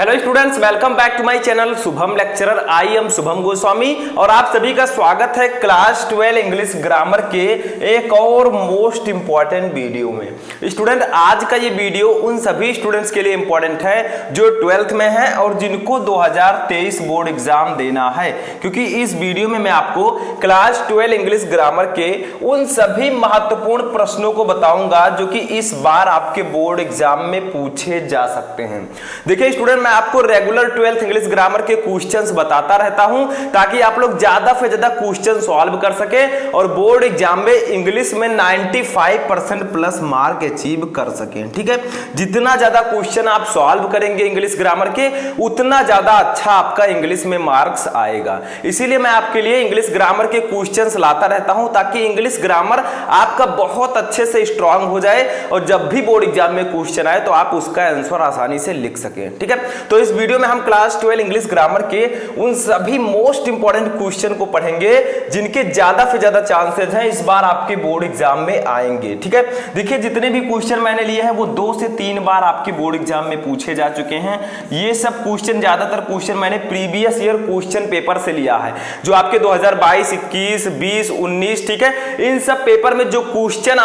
Hello students, welcome back to my channel Shubham lecturer. I am Shubham Goswami और आप सभी का स्वागत है क्लास 12 इंग्लिश ग्रामर के एक और मोस्ट इंपॉर्टेंट वीडियो में। स्टूडेंट, आज का ये वीडियो उन सभी स्टूडेंट्स के लिए इंपॉर्टेंट है जो 12th में है और जिनको 2023 बोर्ड एग्जाम देना है, क्योंकि इस वीडियो में मैं आपको क्लास 12 इंग्लिश ग्रामर के उन सभी महत्वपूर्ण प्रश्नों को बताऊंगा जो कि इस बार आपके बोर्ड एग्जाम में पूछे जा सकते हैं। देखिए स्टूडेंट, मैं आपको रेगुलर 12th इंग्लिश ग्रामर के क्वेश्चंस बताता रहता हूं ताकि आप लोग ज्यादा से ज्यादा क्वेश्चन सॉल्व कर सके और बोर्ड एग्जाम में इंग्लिश में 95% प्लस मार्क अचीव कर सके। ठीक है, जितना ज्यादा क्वेश्चन आप सॉल्व करेंगे इंग्लिश ग्रामर के उतना ज्यादा अच्छा आपका इंग्लिश में मार्क्स आएगा। इसीलिए मैं आपके लिए इंग्लिश ग्रामर के क्वेश्चंस लाता रहता हूं ताकि इंग्लिश ग्रामर आपका बहुत अच्छे से स्ट्रांग हो जाए और जब भी बोर्ड एग्जाम में क्वेश्चन आए तो आप उसका आंसर आसानी से लिख सकें। ठीक है, तो इस वीडियो में हम क्लास 12 इंग्लिश ग्रामर के उन सभी मोस्ट इंपॉर्टेंट क्वेश्चन को पढ़ेंगे जिनके ज्यादा से ज्यादा चांसेस हैं इस बार आपके बोर्ड एग्जाम में आएंगे। ठीक है, देखिए जितने भी क्वेश्चन मैंने लिए हैं वो 2 से 3 बार आपके बोर्ड एग्जाम में पूछे जा चुके हैं। ये सब क्वेश्चन, ज्यादातर क्वेश्चन मैंने प्रीवियस ईयर क्वेश्चन पेपर से लिया है, जो आपके 2022, 21, 20, 19, ठीक है, इन सब पेपर में जो क्वेश्चन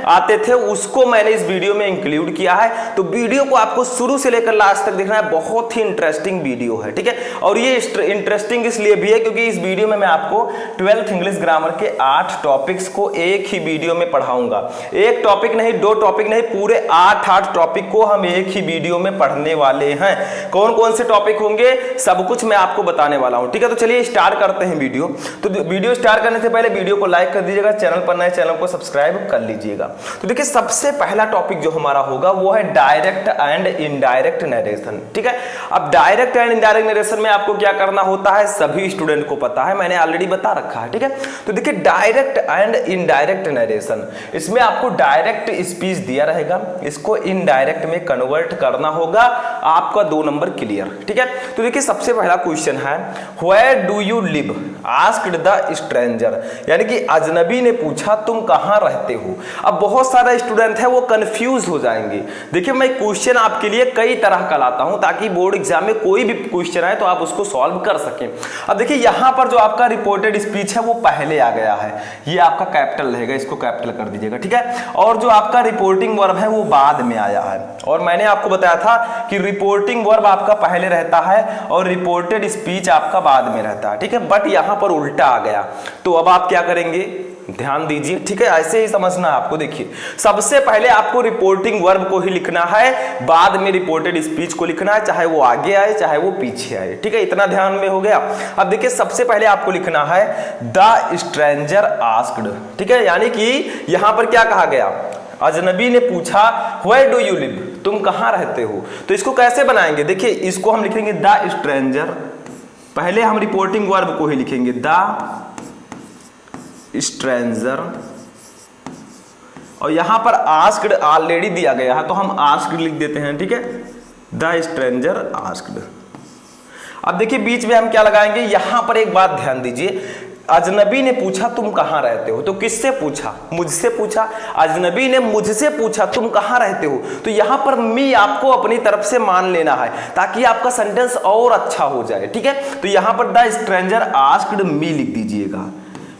आते थे उसको मैंने इस वीडियो में इंक्लूड किया है। तो वीडियो को आपको शुरू से लेकर लास्ट तक देखना है, बहुत ही इंटरेस्टिंग वीडियो है। ठीक है, और ये इंटरेस्टिंग इसलिए भी है क्योंकि इस वीडियो में मैं आपको 12th इंग्लिश ग्रामर के 8 टॉपिक्स को एक ही वीडियो में पढ़ाऊंगा। एक टॉपिक नहीं, 2 टॉपिक नहीं, पूरे 8 टॉपिक को हम एक ही वीडियो में पढ़ने वाले हैं। कौन कौन से टॉपिक होंगे सब कुछ मैं आपको बताने वाला हूं। ठीक है, तो चलिए स्टार्ट करते हैं वीडियो। तो वीडियो स्टार्ट करने से पहले वीडियो को लाइक कर दीजिएगा, चैनल पर नए चैनल को सब्सक्राइब कर लीजिएगा। तो देखिए सबसे पहला टॉपिक जो हमारा होगा वो है डायरेक्ट एंड इनडायरेक्ट नरेशन। ठीक है, अब डायरेक्ट एंड इनडायरेक्ट नरेशन में आपको क्या करना होता है सभी स्टूडेंट को पता है, मैंने ऑलरेडी बता रखा है। ठीक है, तो देखिए डायरेक्ट एंड इनडायरेक्ट नरेशन, इसमें आपको डायरेक्ट स्पीच दिया रहेगा, इसको इनडायरेक्ट में कन्वर्ट करना होगा, आपका 2 नंबर क्लियर। ठीक है, तो देखिए सबसे पहला क्वेश्चन है where do you live asked the stranger, यानी कि अजनबी ने पूछा तुम कहां रहते हो। अब बहुत सारे स्टूडेंट है वो कंफ्यूज हो जाएंगे। देखिए मैं क्वेश्चन आपके लिए कई तरह का लाता हूं ताकि बोर्ड एग्जाम में कोई भी क्वेश्चन आए तो आप उसको सॉल्व कर सकें। अब देखिए यहां पर जो आपका रिपोर्टेड स्पीच है वो पहले आ गया है, ये आपका कैपिटल रहेगा, इसको कैपिटल कर दीजिएगा। ठीक है, और जो आपका रिपोर्टिंग वर्ब है वो बाद में आया है, और मैंने आपको बताया था कि रिपोर्टिंग वर्ब आपका पहले रहता है और रिपोर्टेड स्पीच आपका बाद में रहता है। ठीक है, बट यहां पर उल्टा आ गया, तो अब आप क्या करेंगे ध्यान दीजिए। ठीक है, ऐसे ही समझना है आपको। देखिए सबसे पहले आपको रिपोर्टिंग वर्ब को ही लिखना है, बाद में रिपोर्टेड स्पीच को लिखना है, चाहे वो आगे आए चाहे वो पीछे आए। ठीक है, इतना ध्यान में हो गया। अब देखिए सबसे पहले आपको लिखना है द स्ट्रेंजर आस्क्ड। ठीक है, यानी कि यहां पर क्या कहा गया, अजनबी ने पूछा वेयर डू यू लिव, तुम कहां रहते हो। तो इसको कैसे बनाएंगे, देखिए इसको हम लिखेंगे द स्ट्रेंजर, पहले हम रिपोर्टिंग वर्ब को ही लिखेंगे द स्ट्रेंजर, और यहां पर आस्क्ड ऑलरेडी दिया गया है तो हम आस्क्ड लिख देते हैं। ठीक है, द स्ट्रेंजर आस्क्ड। अब देखिए बीच में हम क्या लगाएंगे, यहां पर एक बात ध्यान दीजिए, अजनबी ने पूछा तुम कहां रहते हो, तो किससे पूछा, मुझसे पूछा। अजनबी ने मुझसे पूछा तुम कहां रहते हो, तो यहां पर मी आपको अपनी तरफ से मान लेना है ताकि आपका सेंटेंस और अच्छा हो जाए। ठीक है, तो यहां पर द स्ट्रेंजर आस्क्ड मी लिख दीजिएगा,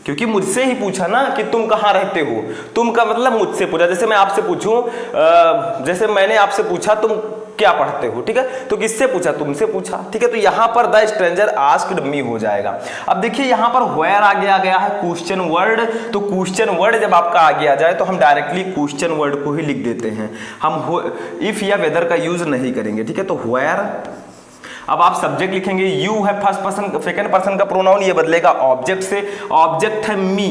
क्योंकि मुझसे ही पूछा ना कि तुम कहां रहते हो, तुम का मतलब मुझसे पूछा। जैसे मैं आपसे पूछूं, जैसे मैंने आपसे पूछा तुम क्या पढ़ते हो, ठीक है, तो किससे पूछा, तुमसे पूछा। ठीक है, तो यहां पर द स्ट्रेंजर आस्क्ड मी हो जाएगा। अब देखिए यहां पर वेयर आगे आ गया है क्वेश्चन वर्ड, तो क्वेश्चन वर्ड जब आपका आगे आ जाए तो हम डायरेक्टली क्वेश्चन वर्ड को ही लिख देते हैं, हम इफ या वेदर का यूज नहीं करेंगे। ठीक है, तो वेयर, अब आप सब्जेक्ट लिखेंगे, यू है फर्स्ट पर्सन सेकंड पर्सन का प्रोनाउन, ये बदलेगा ऑब्जेक्ट से, ऑब्जेक्ट है मी।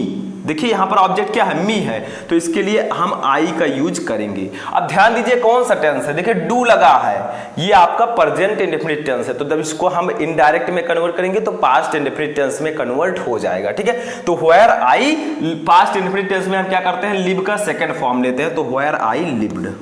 देखिए यहां पर ऑब्जेक्ट क्या है, मी है, तो इसके लिए हम आई का यूज करेंगे। अब ध्यान दीजिए कौन सा टेंस है, देखिए डू लगा है, ये आपका प्रेजेंट इंडेफिनिट टेंस है, तो जब इसको हम इनडायरेक्ट में कन्वर्ट करेंगे तो पास्ट इंडेफिनिट टेंस में कन्वर्ट हो जाएगा। ठीक है, तो where I, past indefinite tense में हम क्या करते हैं, लिव का सेकेंड फॉर्म लेते हैं, तो वेयर आई लिव्ड।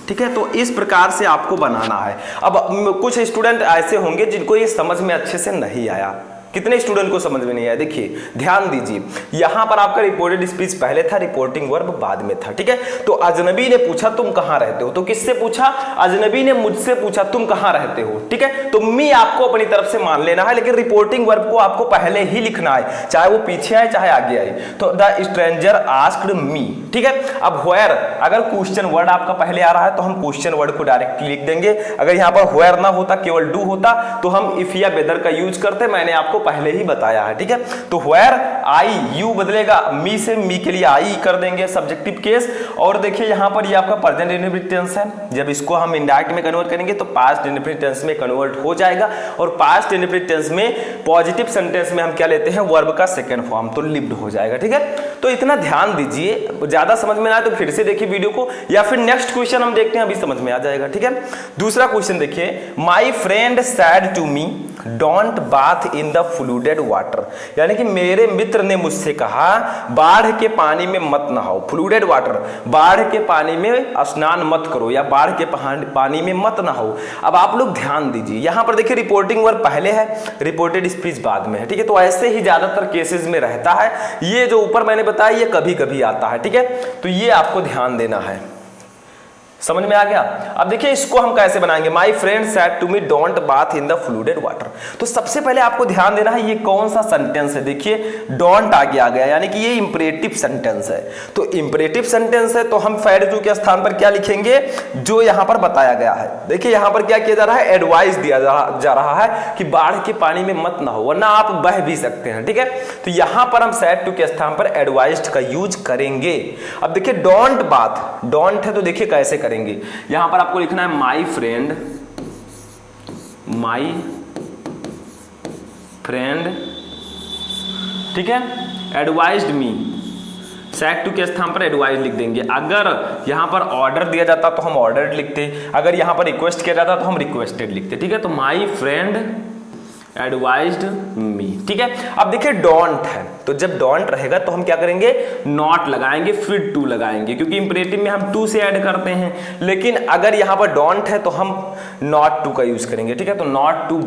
ठीक है, तो इस प्रकार से आपको बनाना है। अब कुछ स्टूडेंट ऐसे होंगे जिनको ये समझ में अच्छे से नहीं आया, कितने स्टूडेंट को समझ में नहीं आया? देखिए ध्यान दीजिए, यहां पर आपका रिपोर्टेड स्पीच पहले था, रिपोर्टिंग वर्ब बाद में था, ठीक है। तो अजनबी ने पूछा तुम कहां रहते हो, तो किससे पूछा? अजनबी ने मुझसे पूछा तुम कहां रहते हो, ठीक है। तो मी आपको अपनी तरफ से मान लेना है, लेकिन रिपोर्टिंग वर्ब को आपको पहले ही लिखना है, चाहे वो पीछे आए चाहे आगे आए। तो द स्ट्रेंजर आस्क्ड मी, ठीक है। अब व्हेयर, अगर क्वेश्चन वर्ड आपका पहले आ रहा है तो हम क्वेश्चन वर्ड को डायरेक्टली लिख देंगे। अगर यहां पर व्हेयर ना होता, केवल डू होता, तो हम इफ या वेदर का यूज करते, मैंने आपको पहले ही बताया है, ठीक है। तो व्हेयर आई, यू बदलेगा मी से, मी के लिए आई कर देंगे सब्जेक्टिव केस। और देखिए यहां पर ये आपका प्रेजेंट इंडेफिनिट टेंस है, जब इसको हम इनडायरेक्ट में कन्वर्ट करेंगे तो पास्ट इंडेफिनिट टेंस में कन्वर्ट हो जाएगा। और पास्ट इंडेफिनिट टेंस में पॉजिटिव सेंटेंस में हम क्या लेते हैं? वर्ब का सेकंड फॉर्म, तो लिव्ड हो जाएगा, ठीक है। तो इतना ध्यान दीजिए, ज्यादा समझ में ना आए तो फिर से देखिए वीडियो को, या फिर नेक्स्ट क्वेश्चन हम देखते हैं, अभी समझ में आ जाएगा, ठीक है। दूसरा क्वेश्चन देखिए, my friend said to me don't bath in the flooded water, यानी कि मेरे मित्र ने मुझसे कहा बाढ़ के पानी में मत नहाओ। फ्लूडेड वाटर, बाढ़ के पानी में स्नान मत करो या बाढ़ के पानी में मत नहाओ। अब आप लोग ध्यान दीजिए, यहां पर देखिए रिपोर्टिंग वर्ब पहले है, रिपोर्टेड स्पीच बाद में है, ठीक है। तो ऐसे ही ज्यादातर केसेस में रहता है, ये जो ऊपर मैंने बताया ये कभी कभी आता है, ठीक है। तो ये आपको ध्यान देना है, समझ में आ गया। अब देखिए इसको हम कैसे बनाएंगे, my friend said to me don't bath in the flooded water. तो सबसे पहले आपको ध्यान देना है ये कौन सा सेंटेंस है। देखिए डोंट आगे आ गया, यानी कि ये इंपरेटिव सेंटेंस है। तो इंपरेटिव सेंटेंस है तो हम सैड टू के स्थान पर क्या लिखेंगे? जो यहां पर बताया गया है। देखिए यहां पर क्या किया जा रहा है? एडवाइस दिया जा रहा है कि बाढ़ के पानी में मत ना हो, वरना आप बह भी सकते हैं, ठीक है। तो यहां पर हम सैड टू के स्थान पर एडवाइस्ड का यूज करेंगे। अब देखिए डोंट बाथ, डोंट है तो देखिए कैसे करेंगे। यहां पर आपको लिखना है माई फ्रेंड ठीक है, एडवाइज्ड मी, सैड टू के स्थान पर एडवाइज लिख देंगे। अगर यहां पर ऑर्डर दिया जाता तो हम ऑर्डर्ड लिखते, अगर यहां पर रिक्वेस्ट किया जाता तो हम रिक्वेस्टेड लिखते, ठीक है। तो माई फ्रेंड एडवाइज्ड मी, ठीक है। अब देखिए डोंट है, तो जब डोंट रहेगा तो हम क्या करेंगे? नॉट लगाएंगे, फिर टू लगाएंगे, क्योंकि इंपरेटिव में हम टू से ऐड करते हैं। लेकिन अगर यहां पर डोंट है तो हम नॉट टू का यूज करेंगे, ठीक है। तो not to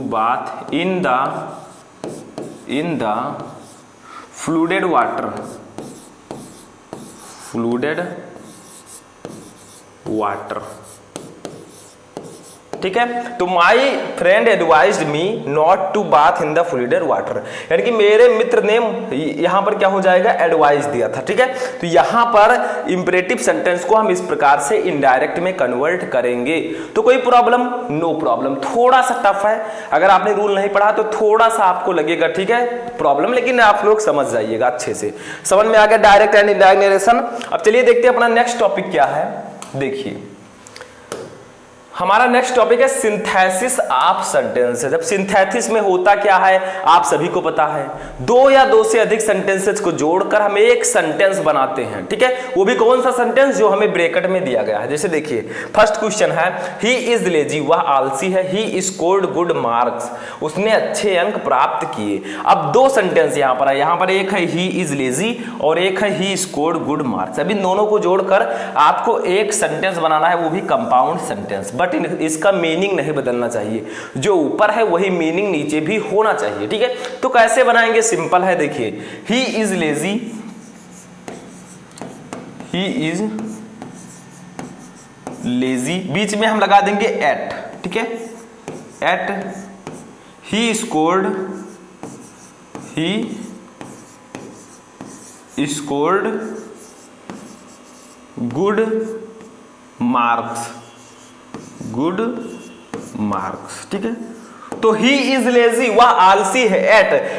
bath in the flooded water, ठीक है। तो my friend advised me not to bath in the flooded water, यानी कि मेरे मित्र ने यहां पर क्या हो जाएगा? एडवाइस दिया था, ठीक है। तो यहां पर इंपरेटिव सेंटेंस को हम इस प्रकार से इनडायरेक्ट में कन्वर्ट करेंगे। तो कोई प्रॉब्लम? No problem. थोड़ा सा टफ है, अगर आपने रूल नहीं पढ़ा तो थोड़ा सा आपको लगेगा, ठीक है, प्रॉब्लम, लेकिन आप लोग समझ जाइएगा अच्छे से। समझ में आ गया डायरेक्ट एंड इनडायरेक्ट नरेशन। अब चलिए देखते हैं अपना नेक्स्ट टॉपिक क्या है। देखिए हमारा नेक्स्ट टॉपिक है सिंथेसिस ऑफ सेंटेंसेस। जब सिंथेसिस में होता क्या है आप सभी को पता है, दो या दो से अधिक सेंटेंसेस को जोड़कर हम एक सेंटेंस बनाते हैं, ठीक है। वो भी कौन सा सेंटेंस? जो हमें ब्रैकेट में दिया गया है। जैसे देखिए फर्स्ट क्वेश्चन है ही इज लेजी, वह आलसी है। ही स्कोर्ड गुड मार्क्स, उसने अच्छे अंक प्राप्त किए। अब दो सेंटेंस यहां पर है, यहां पर एक है ही इज लेजी और एक है ही स्कोर्ड गुड मार्क्स। अब इन दोनों को जोड़कर आपको एक सेंटेंस बनाना है, वो भी कंपाउंड सेंटेंस, बट इसका मीनिंग नहीं बदलना चाहिए, जो ऊपर है वही मीनिंग नीचे भी होना चाहिए, ठीक है। तो कैसे बनाएंगे? सिंपल है, देखिए he is lazy, he is lazy, बीच में हम लगा देंगे एट, ठीक है, yet he scored good marks, ठीक है। तो ही इज लेजी, वह आलसी है।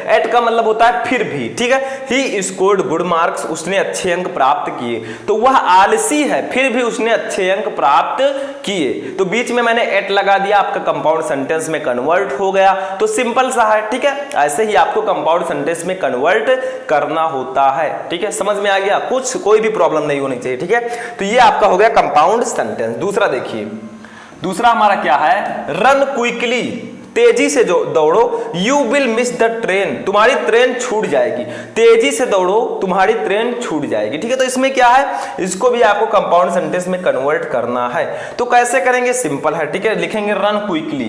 एट का मतलब होता है फिर भी, ठीक है। ही स्कोर्ड गुड मार्क्स, उसने अच्छे अंक प्राप्त किए। तो वह आलसी है फिर भी उसने अच्छे अंक प्राप्त किए, तो बीच में मैंने एट लगा दिया, आपका कंपाउंड सेंटेंस में कन्वर्ट हो गया। तो सिंपल सा है, ठीक है। ऐसे ही आपको कंपाउंड सेंटेंस में कन्वर्ट करना होता है, ठीक है। समझ में आ गया? कोई भी प्रॉब्लम नहीं होनी चाहिए, ठीक है। तो ये आपका हो गया कंपाउंड सेंटेंस। दूसरा देखिए, दूसरा हमारा क्या है? रन क्विकली, तेजी से दौड़ो। You will miss the train, तुम्हारी ट्रेन छूट जाएगी। तेजी से दौड़ो, तुम्हारी ट्रेन छूट जाएगी, ठीक है। तो इसमें क्या है? इसको भी आपको कंपाउंड सेंटेंस में कन्वर्ट करना है। तो कैसे करेंगे? सिंपल है, ठीक है। लिखेंगे रन क्विकली,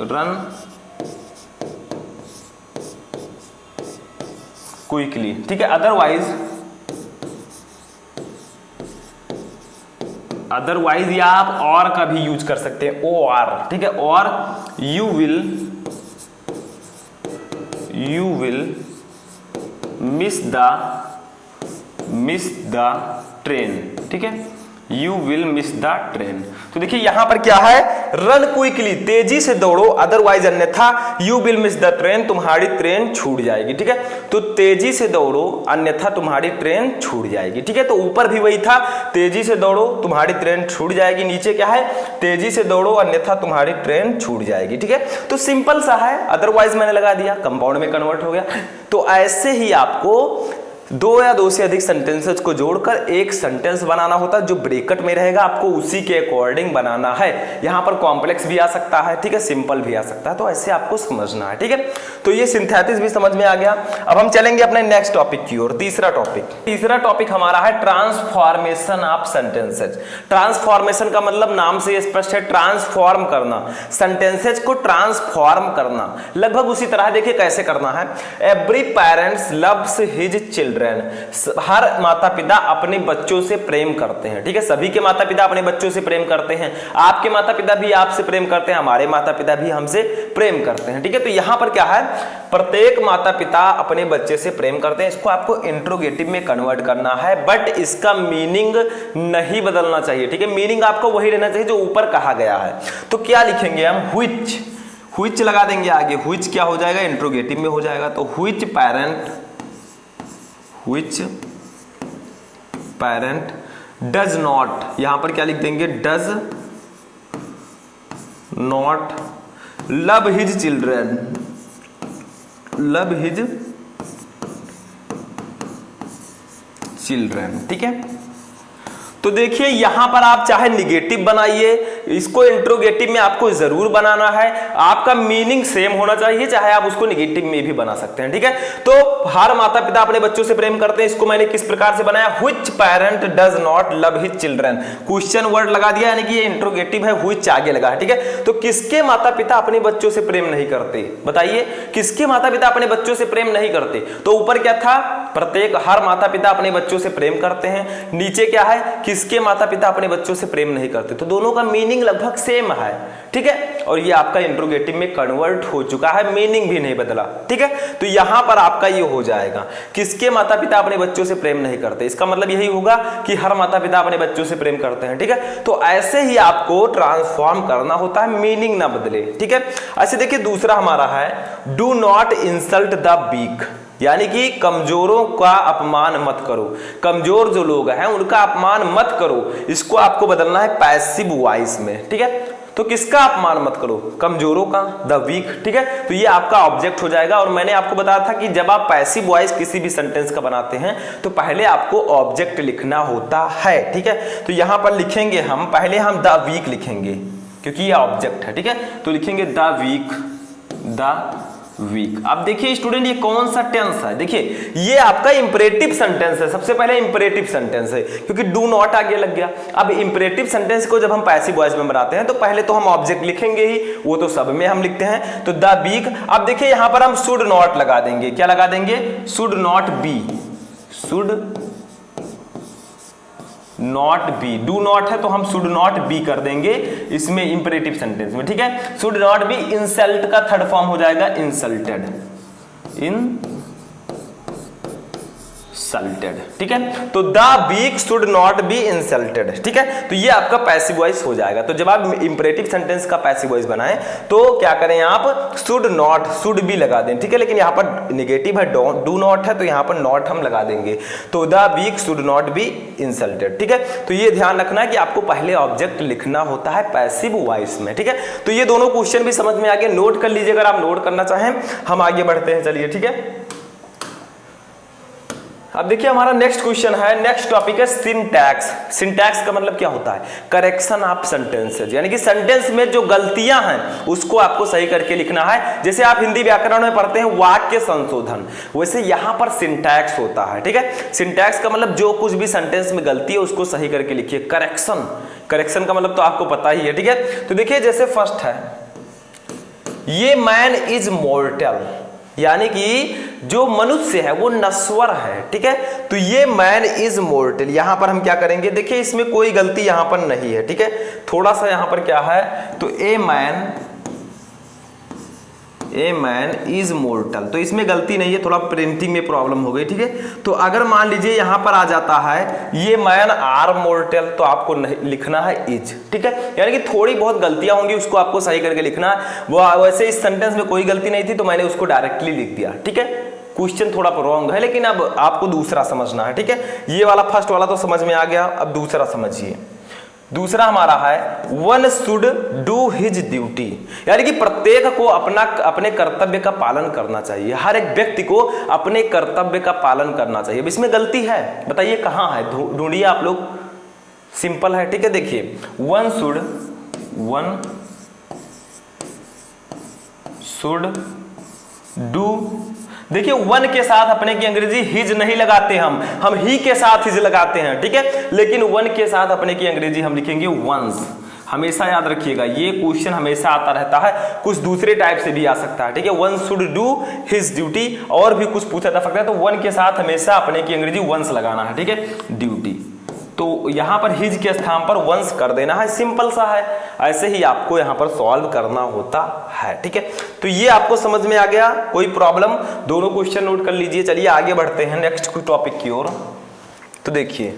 रन क्विकली, ठीक है। अदरवाइज या आप और का भी यूज कर सकते हैं, ओ आर, ठीक है। और you will miss the train, ठीक है। You will miss the train. तो देखिए यहां पर क्या है, रन क्विकली, तेजी से दौड़ो, अदरवाइज अन्यथा you will miss the train, तुम्हारी ट्रेन छूट जाएगी, ठीक है। तो तेजी से दौड़ो अन्यथा तुम्हारी ट्रेन छूट जाएगी, ठीक है। तो ऊपर भी वही था, तेजी से दौड़ो तुम्हारी ट्रेन छूट जाएगी, नीचे क्या है, तेजी से दौड़ो अन्यथा तुम्हारी ट्रेन छूट जाएगी, ठीक है। तो सिंपल सा है, अदरवाइज मैंने लगा दिया, कंपाउंड में कन्वर्ट हो गया। तो ऐसे ही आपको दो या दो से अधिक सेंटेंसेस को जोड़कर एक सेंटेंस बनाना होता है, जो ब्रैकेट में रहेगा, आपको उसी के अकॉर्डिंग बनाना है। यहां पर कॉम्प्लेक्स भी आ सकता है, ठीक है, सिंपल भी आ सकता है, तो ऐसे आपको समझना है, ठीक है। तो ये सिंथेसिस भी समझ में आ गया। अब हम चलेंगे अपने नेक्स्ट टॉपिक की ओर, तीसरा टॉपिक हमारा है ट्रांसफॉर्मेशन ऑफ सेंटेंसेज। ट्रांसफॉर्मेशन का मतलब नाम से स्पष्ट है, ट्रांसफॉर्म करना, सेंटेंसेज को ट्रांसफॉर्म करना। लगभग उसी तरह देखिए कैसे करना है। Every parents loves his children, हर माता पिता अपने बच्चों से प्रेम करते हैं, ठीक है। सभी के माता पिता अपने बच्चों से प्रेम करते हैं, आपके माता पिता भी आपसे प्रेम करते हैं, हमारे माता पिता भी हमसे प्रेम करते हैं, ठीक है। तो यहां पर क्या है, प्रत्येक माता पिता अपने बच्चे से प्रेम करते हैं। इसको आपको इंट्रोगेटिव में कन्वर्ट करना है, बट इसका मीनिंग नहीं बदलना चाहिए, ठीक है। मीनिंग आपको वही रहना चाहिए जो ऊपर कहा गया है। तो क्या लिखेंगे हम, व्हिच लगा देंगे आगे, व्हिच क्या हो जाएगा, इंट्रोगेटिव में हो जाएगा। तो व्हिच पैरेंट डज नॉट, यहां पर क्या लिख देंगे, does not love his children, ठीक है। तो देखिए यहां पर आप चाहे निगेटिव बनाइए, इसको इंट्रोगेटिव में आपको जरूर बनाना है, आपका मीनिंग सेम होना चाहिए, चाहे आप उसको निगेटिव में भी बना सकते हैं, ठीक है। तो हर माता पिता अपने बच्चों से प्रेम करते हैं, इसको मैंने किस प्रकार से बनाया, which parent does not love his children, question word लगा दिया, यानी कि ये इंट्रोगेटिव है, व्हिच आगे लगा है, ठीक है। तो किसके माता पिता अपने बच्चों से प्रेम नहीं करते, बताइए, किसके माता पिता अपने बच्चों से प्रेम नहीं करते। तो ऊपर क्या था, प्रत्येक हर माता पिता अपने बच्चों से प्रेम करते हैं, नीचे क्या है, किसके माता पिता अपने बच्चों से प्रेम नहीं करते। तो दोनों का मीनिंग लगभग सेम है, ठीक है। और ये आपका इंट्रोगेटिव में कन्वर्ट हो चुका है, मीनिंग भी नहीं बदला, ठीक है। तो यहां पर आपका ये हो जाएगा, किसके माता पिता अपने बच्चों से प्रेम नहीं करते, इसका मतलब यही होगा कि हर माता पिता अपने बच्चों से प्रेम करते हैं, ठीक है। तो ऐसे ही आपको ट्रांसफॉर्म करना होता है, मीनिंग ना बदले, ठीक है। ऐसे देखिए दूसरा हमारा है, do not insult the weak, यानी कि कमजोरों का अपमान मत करो, कमजोर जो लोग हैं उनका अपमान मत करो। इसको आपको बदलना है पैसिव वॉइस में, ठीक है। तो किसका अपमान मत करो, कमजोरों का, द वीक, ठीक है। तो ये आपका ऑब्जेक्ट हो जाएगा। और मैंने आपको बताया था कि जब आप पैसिव वॉइस किसी भी सेंटेंस का बनाते हैं तो पहले आपको ऑब्जेक्ट लिखना होता है, ठीक है। तो यहां पर लिखेंगे हम, पहले हम द वीक लिखेंगे क्योंकि ये ऑब्जेक्ट है, ठीक है। तो लिखेंगे द वीक। अब देखिए स्टूडेंट ये कौन सा टेंस है, देखिए ये आपका इंपरेटिव सेंटेंस है, सबसे पहले इंपरेटिव सेंटेंस है क्योंकि डू नॉट आगे लग गया। अब इंपरेटिव सेंटेंस को जब हम पैसिव वॉइस में बनाते हैं तो पहले तो हम ऑब्जेक्ट लिखेंगे ही, वो तो सब में हम लिखते हैं। तो द वीक, अब देखिए यहां पर हम शुड नॉट लगा देंगे, क्या लगा देंगे, should not B, not be, do not है तो हम शुड नॉट बी कर देंगे इसमें इंपरेटिव सेंटेंस में, ठीक है। शुड नॉट बी, इंसल्ट का थर्ड फॉर्म हो जाएगा इंसल्टेड, इंसल्टेड, ठीक है। तो the weak should not be insulted, ठीक है। तो ये आपका पैसिव वॉइस हो जाएगा। तो जब आप इंपरेटिव सेंटेंस का पैसिव वॉइस बनाएं तो क्या करें, आप शुड नॉट, शुड बी लगा दें, ठीक है। लेकिन यहाँ पर निगेटिव है, डू नॉट है, तो यहाँ पर नॉट हम लगा देंगे। तो the weak should not be insulted, ठीक है। तो ये ध्यान रखना है कि आपको पहले ऑब्जेक्ट लिखना होता है पैसिव वॉइस में, ठीक है। तो ये दोनों क्वेश्चन भी समझ में आ गए, नोट कर लीजिए अगर आप नोट करना चाहें। हम आगे बढ़ते हैं, चलिए, ठीक है। अब देखिए हमारा नेक्स्ट क्वेश्चन है, नेक्स्ट टॉपिक है सिंटैक्स। सिंटैक्स का मतलब क्या होता है, करेक्शन ऑफ सेंटेंसेस, यानी कि सेंटेंस में जो गलतियां हैं उसको आपको सही करके लिखना है। जैसे आप हिंदी व्याकरण में पढ़ते हैं वाक्य संशोधन, वैसे यहां पर सिंटैक्स होता है, ठीक है। सिंटैक्स का मतलब जो कुछ भी सेंटेंस में गलती है उसको सही करके लिखिए। करेक्शन, करेक्शन का मतलब तो आपको पता ही है, ठीक है। तो देखिए जैसे फर्स्ट है ये मैन इज मॉर्टल, यानी कि जो मनुष्य है वो नश्वर है, ठीक है। तो ये मैन इज मॉर्टल, यहां पर हम क्या करेंगे, देखिए इसमें कोई गलती यहां पर नहीं है, ठीक है। थोड़ा सा यहां पर क्या है, तो ए मैन इज मॉर्टल, तो इसमें गलती नहीं है, थोड़ा प्रिंटिंग में प्रॉब्लम हो गई, ठीक है। तो अगर मान लीजिए यहां पर आ जाता है ये मैन आर मॉर्टल, तो आपको लिखना है इज, ठीक है। यानी कि थोड़ी बहुत गलतियां होंगी, उसको आपको सही करके लिखना है। वो वैसे इस सेंटेंस में कोई गलती नहीं थी तो मैंने उसको डायरेक्टली लिख दिया, ठीक है। क्वेश्चन थोड़ा रॉन्ग है, लेकिन अब आपको दूसरा समझना है, ठीक है। ये वाला फर्स्ट वाला तो समझ में आ गया, अब दूसरा समझिए। दूसरा हमारा है one should do his duty, यानी कि प्रत्येक को अपने कर्तव्य का पालन करना चाहिए। हर एक व्यक्ति को अपने कर्तव्य का पालन करना चाहिए। अब इसमें गलती है, बताइए कहां है, ढूंढिए आप लोग। सिंपल है, ठीक है। देखिए वन शुड डू, देखिए वन के साथ अपने की अंग्रेजी हिज नहीं लगाते, हम ही के साथ हिज लगाते हैं, ठीक है। लेकिन वन के साथ अपने की अंग्रेजी हम लिखेंगे वंस। हमेशा याद रखिएगा, ये क्वेश्चन हमेशा आता रहता है, कुछ दूसरे टाइप से भी आ सकता है, ठीक है। One should do his duty, और भी कुछ पूछा जा सकता है, तो वन के साथ हमेशा अपने की अंग्रेजी वंस लगाना है, ठीक है, ड्यूटी। तो यहां पर हिज के स्थान पर वंस कर देना है, सिंपल सा है। ऐसे ही आपको यहां पर सॉल्व करना होता है, ठीक है। तो ये आपको समझ में आ गया, कोई प्रॉब्लम, दोनों क्वेश्चन नोट कर लीजिए। चलिए आगे बढ़ते हैं नेक्स्ट टॉपिक की ओर। तो देखिए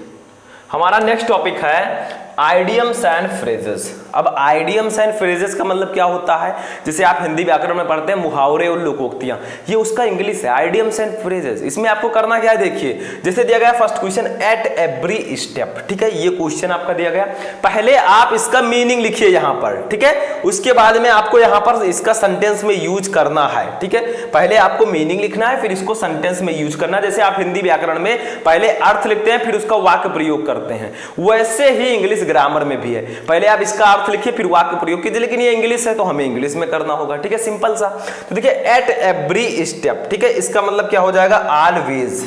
हमारा नेक्स्ट टॉपिक है आइडियम्स एंड फ्रेजेस। अब आइडियम्स एंड फ्रेजेस का मतलब क्या होता है, जैसे आप हिंदी व्याकरण में पढ़ते हैं मुहावरे और लोकोक्तियां, ये उसका इंग्लिश है आइडियम्स एंड फ्रेजेस। इसमें आपको करना क्या है, देखिए जैसे दिया गया first question at every step, ठीक है। ये क्वेश्चन आपका दिया गया, पहले आप इसका मीनिंग लिखिए यहां पर, ठीक है। उसके बाद में आपको यहां पर इसका सेंटेंस में यूज करना है, ठीक है। पहले आपको मीनिंग लिखना है, फिर इसको सेंटेंस में यूज करना है। जैसे आप हिंदी व्याकरण में पहले अर्थ लिखते हैं, फिर उसका वाक्य प्रयोग करते हैं, वैसे ही इंग्लिश ग्रामर में भी है। पहले आप इसका अर्थ लिखिए, फिर वाक्य प्रयोग कीजिए, लेकिन ये इंग्लिश है तो हमें इंग्लिश में करना होगा, ठीक है, सिंपल सा। तो देखिए एट एवरी स्टेप, ठीक है, इसका मतलब क्या हो जाएगा, ऑलवेज।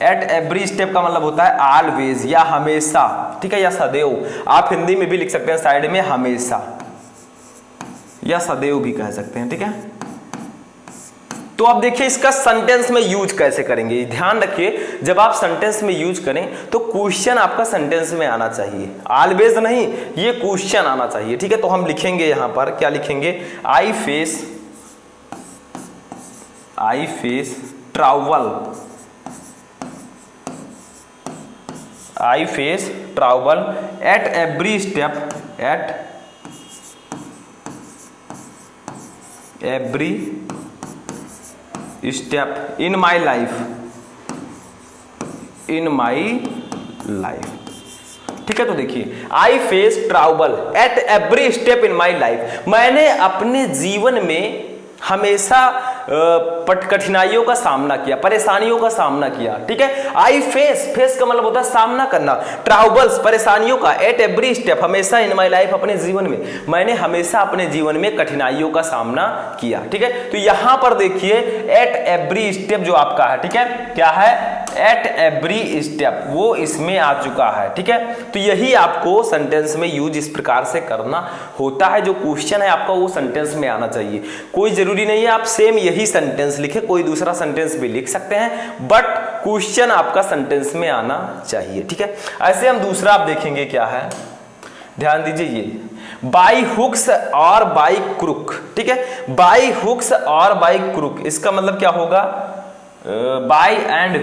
एट एवरी स्टेप का मतलब होता है ऑलवेज, या हमेशा, ठीक है, या सदैव। आप हिंदी में भी लिख सकते हैं साइड में हमेशा, या सदैव भी कह सकते हैं, ठीक है। तो अब देखिए इसका सेंटेंस में यूज कैसे करेंगे, ध्यान रखिए। जब आप सेंटेंस में यूज करें तो क्वेश्चन आपका सेंटेंस में आना चाहिए, ऑलवेज नहीं, ये क्वेश्चन आना चाहिए, ठीक है। तो हम लिखेंगे यहां पर, क्या लिखेंगे, I face travel at every step in my life, ठीक है। तो देखिए I face travel at every step in my life, मैंने अपने जीवन में हमेशा कठिनाइयों का सामना किया, परेशानियों का सामना किया, ठीक है। आई फेस का मतलब होता है सामना करना, ट्रैवल्स परेशानियों का, एट एवरी स्टेप हमेशा, इन माई लाइफ अपने जीवन में, मैंने हमेशा अपने जीवन में कठिनाइयों का सामना किया, ठीक है। तो यहां पर देखिए एट एवरी स्टेप जो आपका है, ठीक है, क्या है, एट एवरी स्टेप, वो इसमें आ चुका है, ठीक है। तो यही आपको सेंटेंस में यूज इस प्रकार से करना होता है। जो क्वेश्चन है आपका वो सेंटेंस में आना चाहिए। कोई जरूरी नहीं है आप सेम यही सेंटेंस लिखे, कोई दूसरा सेंटेंस भी लिख सकते हैं, बट क्वेश्चन आपका सेंटेंस में आना चाहिए, ठीक है। ऐसे हम दूसरा आप देखेंगे क्या है, ध्यान दीजिए, ये बाई हुक्स और बाई क्रुक, ठीक है। बाई हुक्स और बाई क्रुक, इसका मतलब क्या होगा, बाय एंड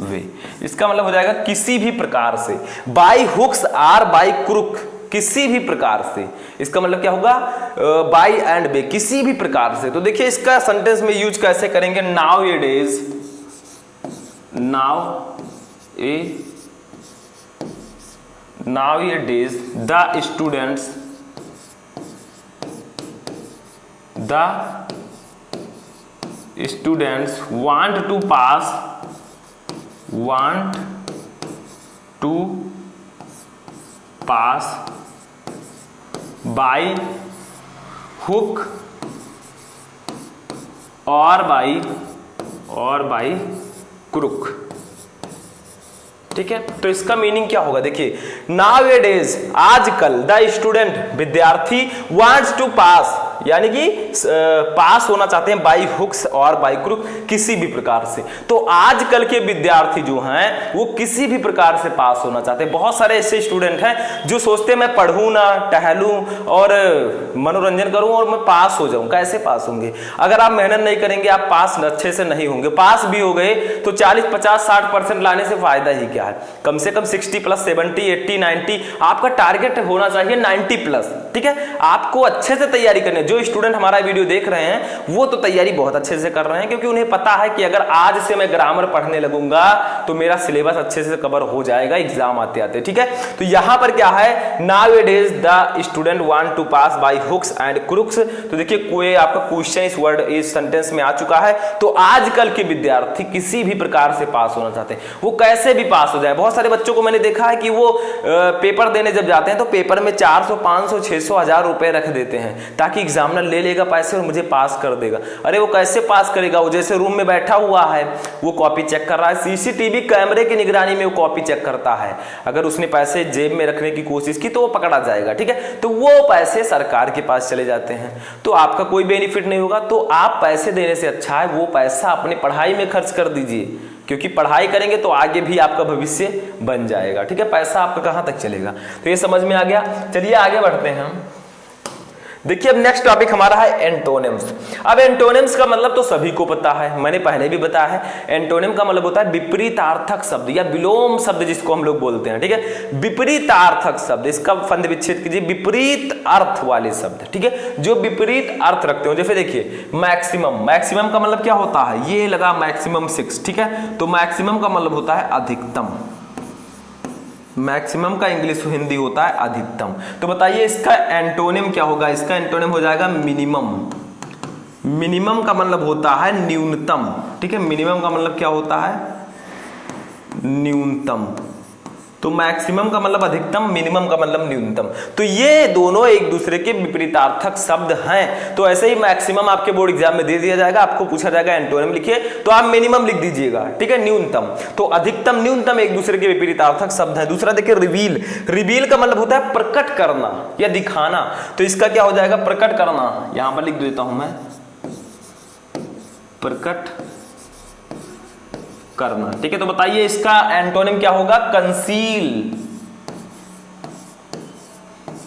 वे, इसका मतलब हो जाएगा किसी भी प्रकार से। By hooks or by crook, किसी भी प्रकार से, इसका मतलब क्या होगा, बाय एंड वे, किसी भी प्रकार से। तो देखिए इसका सेंटेंस में यूज कैसे करेंगे, now A days the students want to pass by hook or by crook, ठीक है। तो इसका मीनिंग क्या होगा, देखिए नाउअडेज आजकल द स्टूडेंट विद्यार्थी वांट्स टू पास, यानी कि पास होना चाहते हैं बाई हुक्स और बाई क्रुक, किसी भी प्रकार से। तो आजकल के विद्यार्थी जो हैं वो किसी भी प्रकार से पास होना चाहते हैं। बहुत सारे ऐसे स्टूडेंट हैं जो सोचते हैं मैं पढ़ूं ना, टहलूं और मनोरंजन करूं और मैं पास हो जाऊं। कैसे पास होंगे? अगर आप मेहनत नहीं करेंगे आप पास अच्छे से नहीं होंगे। पास भी हो गए तो 40, 50, 60% लाने से फायदा ही क्या है? कम से कम 60 प्लस, 70, 80, 90 आपका टारगेट होना चाहिए 90 प्लस, ठीक है। आपको अच्छे से तैयारी करनी है। जो स्टूडेंट हमारा वीडियो देख रहे हैं वो तो तैयारी बहुत अच्छे से कर रहे हैं, क्योंकि उन्हें पता है कि अगर आज से मैं ग्रामर पढ़ने लगूंगा तो मेरा सिलेबस अच्छे से कवर हो जाएगा एग्जाम आते आते, ठीक है। तो यहां पर क्या है, nowadays the student want to pass by hooks and crooks. तो देखिए कोई आपका क्वेश्चन इस वर्ड इस सेंटेंस में आ चुका है। तो आजकल के विद्यार्थी किसी भी प्रकार से पास होना चाहते हैं, वो कैसे भी पास हो जाए। बहुत सारे बच्चों को मैंने देखा है कि वो पेपर देने जब जाते हैं तो पेपर में 400, 500, 600, 1000 रुपए रख देते हैं ताकि एग्जामिनर ले लेगा पैसे और मुझे पास कर देगा। अरे वो कैसे पास करेगा? वो जैसे रूम में बैठा हुआ है, वो कॉपी चेक कर रहा है, सीसीटीवी कैमरे की निगरानी में वो कॉपी चेक करता है। अगर उसने पैसे जेब में रखने की कोशिश की तो वो पकड़ा जाएगा, ठीक है। तो वो पैसे सरकार के पास चले जाते हैं, तो आपका कोई बेनिफिट नहीं होगा। तो आप पैसे देने से अच्छा है वो पैसा अपने पढ़ाई में खर्च कर दीजिए, क्योंकि पढ़ाई करेंगे तो आगे भी आपका भविष्य बन जाएगा, ठीक है। पैसा आपका कहां तक चलेगा? तो ये समझ में आ गया। चलिए आगे बढ़ते हैं हम। देखिए अब नेक्स्ट टॉपिक हमारा है एंटोनिम्स। अब एंटोनिम्स का मतलब तो सभी को पता है, मैंने पहले भी बताया है। एंटोनिम का मतलब होता है विपरीतार्थक शब्द या विलोम शब्द जिसको हम लोग बोलते हैं, ठीक है। विपरीतार्थक शब्द, इसका फंद विच्छेद कीजिए, विपरीत अर्थ वाले शब्द, ठीक है, जो विपरीत अर्थ रखते हो। जैसे देखिए मैक्सिमम, मैक्सिमम का मतलब क्या होता है? ये लगा मैक्सिमम 6, ठीक है। तो मैक्सिमम का मतलब होता है अधिकतम। मैक्सिमम का इंग्लिश हिंदी होता है अधिकतम। तो बताइए इसका एंटोनिम क्या होगा? इसका एंटोनिम हो जाएगा मिनिमम। मिनिमम का मतलब होता है न्यूनतम, ठीक है। मिनिमम का मतलब क्या होता है? न्यूनतम। तो मैक्सिमम का मतलब अधिकतम, मिनिमम का मतलब न्यूनतम। तो ये दोनों एक दूसरे के विपरीतार्थक शब्द हैं। तो ऐसे ही मैक्सिमम आपके बोर्ड एग्जाम में दे दिया जाएगा, आपको पूछा जाएगा एंटोनिम लिखिए, तो आप मिनिमम लिख दीजिएगा, ठीक है। न्यूनतम, तो अधिकतम, न्यूनतम एक दूसरे के विपरीतार्थक शब्द हैं। दूसरा देखिए रिवील। रिवील का मतलब होता है प्रकट करना या दिखाना। तो इसका क्या हो जाएगा? प्रकट करना। यहां पर लिख देता हूं मैं, प्रकट करना, ठीक है। तो बताइए इसका एंटोनिम क्या होगा? कंसील।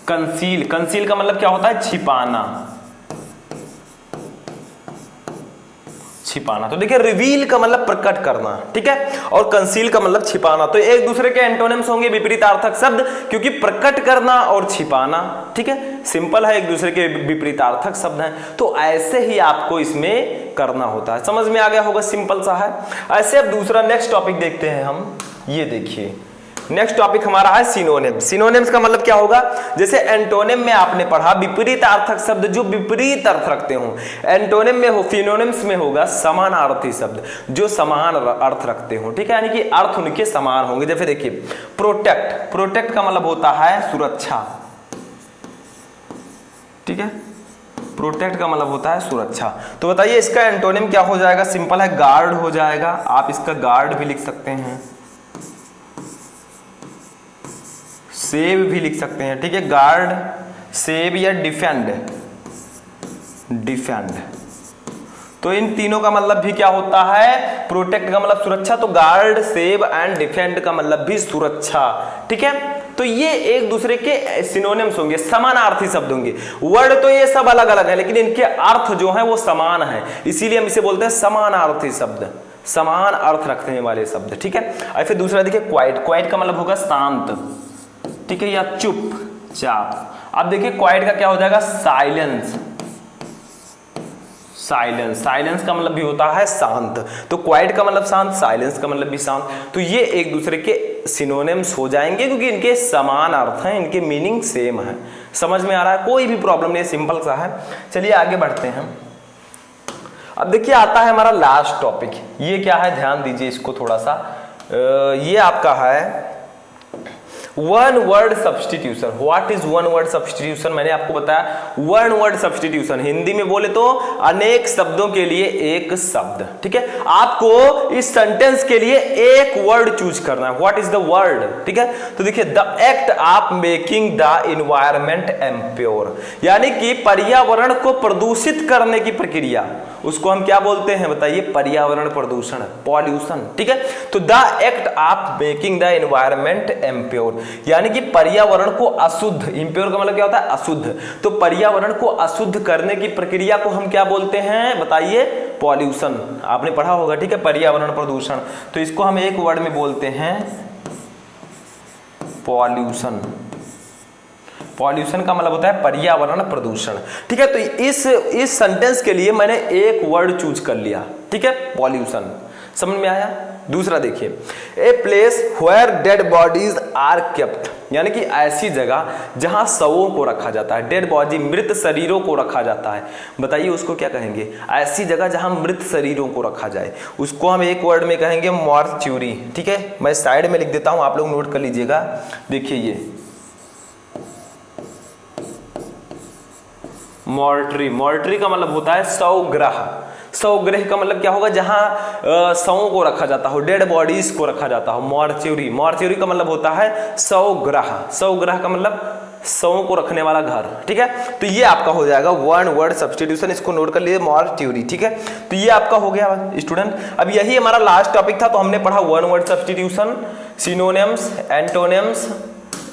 कंसील, कंसील का मतलब क्या होता है? छिपाना, छिपाना। तो देखिए रिवील का मतलब प्रकट करना, ठीक है, और कंसील का मतलब छिपाना। तो एक दूसरे के एंटोनिम्स होंगे विपरीतार्थक शब्द, क्योंकि प्रकट करना और छिपाना, ठीक है, सिंपल है, एक दूसरे के विपरीतार्थक शब्द हैं। तो ऐसे ही आपको इसमें करना होता है। समझ में आ गया होगा, सिंपल सा है। ऐसे अब दूसरा नेक्स्ट टॉपिक देखते हैं हम। ये देखिए नेक्स्ट टॉपिक हमारा है सिनोनिम। सिनोनिम्स का मतलब क्या होगा? जैसे एंटोनिम में आपने पढ़ा विपरीतार्थक शब्द जो विपरीत अर्थ रखते हो, एंटोनिम में हो, सिनोनिम्स में होगा समानार्थी शब्द जो समान अर्थ रखते हो, ठीक है, यानी कि अर्थ उनके समान होंगे। जैसे देखिए प्रोटेक्ट, प्रोटेक्ट का मतलब होता है सुरक्षा, ठीक है, प्रोटेक्ट का मतलब होता है सुरक्षा। तो बताइए इसका एंटोनिम क्या हो जाएगा? सिंपल है, गार्ड हो जाएगा। आप इसका गार्ड भी लिख सकते हैं, सेव भी लिख सकते हैं, ठीक है, गार्ड, सेव या डिफेंड, डिफेंड। तो इन तीनों का मतलब भी क्या होता है? प्रोटेक्ट का मतलब सुरक्षा, तो गार्ड, सेव एंड डिफेंड का मतलब भी सुरक्षा, ठीक है। तो ये एक दूसरे के सिनोनिम्स होंगे, समानार्थी शब्द होंगे। वर्ड तो ये सब अलग अलग है लेकिन इनके अर्थ जो है वो समान है, इसीलिए हम इसे बोलते हैं समानार्थी शब्द, समान अर्थ रखने वाले शब्द, ठीक है। और फिर दूसरा देखिए क्वाइट। क्वाइट का मतलब होगा शांत, ठीक है, या चुपचाप। अब देखिए क्वाइट का क्या हो जाएगा? साइलेंस। साइलेंस, साइलेंस का मतलब भी होता है शांत। तो क्वाइट का मतलब शांत, साइलेंस का मतलब भी शांत। तो ये एक दूसरे के सिनोनिम्स हो जाएंगे क्योंकि इनके समान अर्थ हैं, इनके मीनिंग सेम है। समझ में आ रहा है? कोई भी प्रॉब्लम नहीं, सिंपल सा है। चलिए आगे बढ़ते हैं। अब देखिए आता है हमारा लास्ट टॉपिक। ये क्या है? ध्यान दीजिए इसको थोड़ा सा। ये आपका है one word substitution. What is one word substitution? मैंने आपको बताया वन वर्ड सब्स्टिट्यूशन हिंदी में बोले तो अनेक शब्दों के लिए एक शब्द। ठीक है, आपको इस सेंटेंस के लिए एक वर्ड चूज करना है। What is the word? ठीक है, तो देखिए the act of making the environment impure, यानी कि पर्यावरण को प्रदूषित करने की प्रक्रिया, उसको हम क्या बोलते हैं बताइए? पर्यावरण प्रदूषण, पॉल्यूशन। ठीक है, तो the act of making the environment impure, यानी कि पर्यावरण को अशुद्ध, इम्प्योर का मतलब क्या होता है? अशुद्ध। तो पर्यावरण को अशुद्ध करने की प्रक्रिया को हम क्या बोलते हैं बताइए? पॉल्यूशन। आपने पढ़ा होगा, ठीक है, पर्यावरण प्रदूषण। तो इसको हम एक वर्ड में बोलते हैं पॉल्यूशन। पॉल्यूशन का मतलब होता है पर्यावरण प्रदूषण। ठीक है, तो इस सेंटेंस के लिए मैंने एक वर्ड चूज कर लिया। ठीक है, पॉल्यूशन। समझ में आया? दूसरा देखिए, a place where dead bodies are kept, यानी कि ऐसी जगह जहां शवों को रखा जाता है। डेड बॉडी, मृत शरीरों को रखा जाता है। बताइए उसको क्या कहेंगे? ऐसी जगह जहां मृत शरीरों को रखा जाए, उसको हम एक वर्ड में कहेंगे मॉर्च्यूरी। ठीक है, मैं साइड में लिख देता हूं, आप लोग नोट कर लीजिएगा। देखिए ये मॉर्टरी, मॉर्टरी का मतलब होता है शवगृह। शवगृह का मतलब क्या होगा? जहां शवों को रखा जाता हो, डेड बॉडीज को रखा जाता हो। मॉर्च्यूरी, मॉर्च्यूरी का मतलब होता है शवगृह। शवगृह का मतलब शवों को रखने वाला घर। ठीक है, तो ये आपका हो जाएगा वन वर्ड सब्स्टिट्यूशन। इसको नोट कर लिए, मॉर्च्यूरी। ठीक है, तो ये आपका हो गया स्टूडेंट। अब यही हमारा लास्ट टॉपिक था, तो हमने पढ़ा one word substitution, synonyms, antonyms,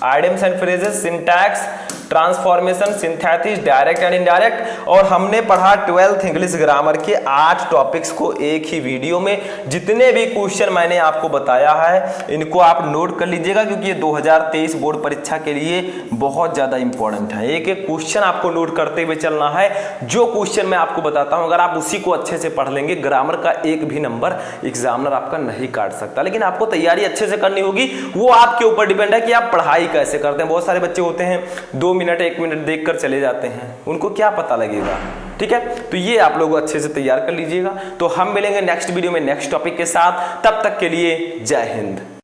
idioms and phrases, syntax, transformation, synthesis, direct and indirect, और हमने पढ़ा 12th इंग्लिश ग्रामर के 8 टॉपिक्स को एक ही वीडियो में। जितने भी क्वेश्चन मैंने आपको बताया है इनको आप नोट कर लीजिएगा, क्योंकि ये 2023 बोर्ड परीक्षा के लिए बहुत ज्यादा इंपॉर्टेंट है। एक एक क्वेश्चन आपको नोट करते हुए चलना है। जो क्वेश्चन मैं आपको बताता हूं, अगर आप उसी को अच्छे से पढ़ लेंगे, ग्रामर का एक भी नंबर एग्जामिनर आपका नहीं काट सकता। लेकिन आपको तैयारी अच्छे से करनी होगी, वो आपके ऊपर डिपेंड है कि आप पढ़ाई कैसे करते हैं। बहुत सारे बच्चे होते हैं 2 मिनट 1 मिनट देखकर चले जाते हैं, उनको क्या पता लगेगा। ठीक है, तो ये आप लोग अच्छे से तैयार कर लीजिएगा। तो हम मिलेंगे नेक्स्ट वीडियो में नेक्स्ट टॉपिक के साथ। तब तक के लिए जय हिंद।